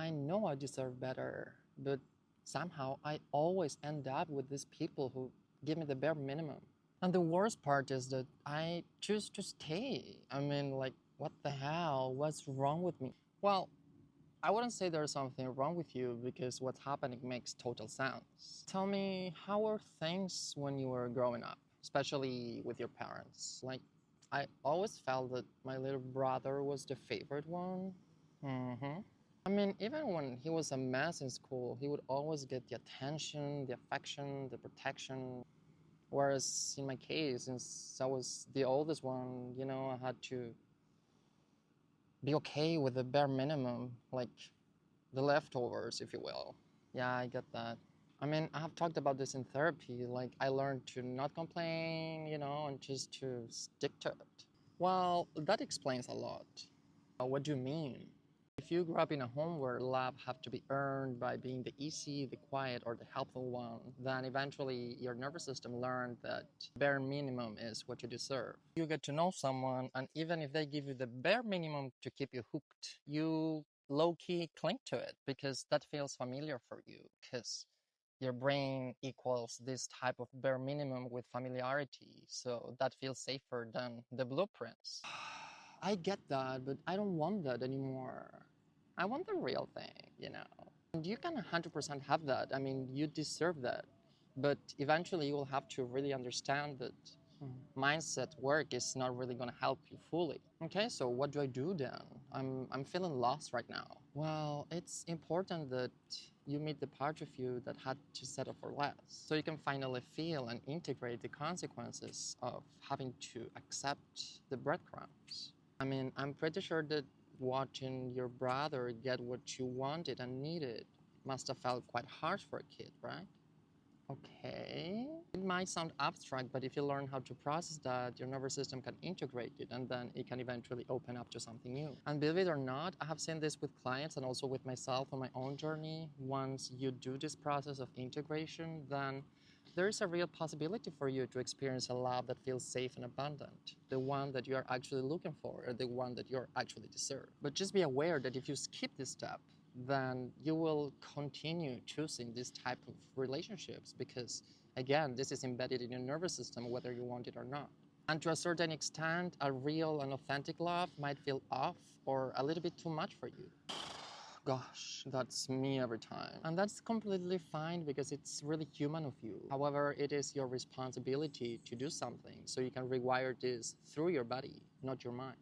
I know I deserve better, but somehow I always end up with these people who give me the bare minimum. And the worst part is that I choose to stay. I mean, like, what the hell? What's wrong with me? Well, I wouldn't say there's something wrong with you because what's happening makes total sense. Tell me, how were things when you were growing up, especially with your parents? Like, I always felt that my little brother was the favorite one. I mean, even when he was a mess in school, he would always get the attention, the affection, the protection. Whereas in my case, since I was the oldest one, I had to be okay with the bare minimum, like the leftovers, if you will. Yeah, I get that. I mean, I have talked about this in therapy. Like, I learned to not complain, and just to stick to it. Well, that explains a lot. What do you mean? If you grew up in a home where love have to be earned by being the easy, the quiet, or the helpful one, then eventually your nervous system learned that bare minimum is what you deserve. You get to know someone, and even if they give you the bare minimum to keep you hooked, you low-key cling to it because that feels familiar for you, because your brain equals this type of bare minimum with familiarity, so that feels safer than the blueprints. I get that, but I don't want that anymore. I want the real thing. And you can 100% have that. I mean, you deserve that. But eventually you will have to really understand that mindset work is not really going to help you fully. Okay, so what do I do then? I'm feeling lost right now. Well, it's important that you meet the part of you that had to settle for less, so you can finally feel and integrate the consequences of having to accept the breadcrumbs. I mean, I'm pretty sure that watching your brother get what you wanted and needed must have felt quite harsh for a kid, right? Okay. It might sound abstract, but if you learn how to process that, your nervous system can integrate it and then it can eventually open up to something new. And believe it or not, I have seen this with clients and also with myself on my own journey. Once you do this process of integration, then there is a real possibility for you to experience a love that feels safe and abundant, the one that you are actually looking for, or the one that you actually deserve. But just be aware that if you skip this step, then you will continue choosing this type of relationships because, again, this is embedded in your nervous system, whether you want it or not. And to a certain extent, a real and authentic love might feel off or a little bit too much for you. Gosh, that's me every time. And that's completely fine because it's really human of you. However, it is your responsibility to do something so you can rewire this through your body, not your mind.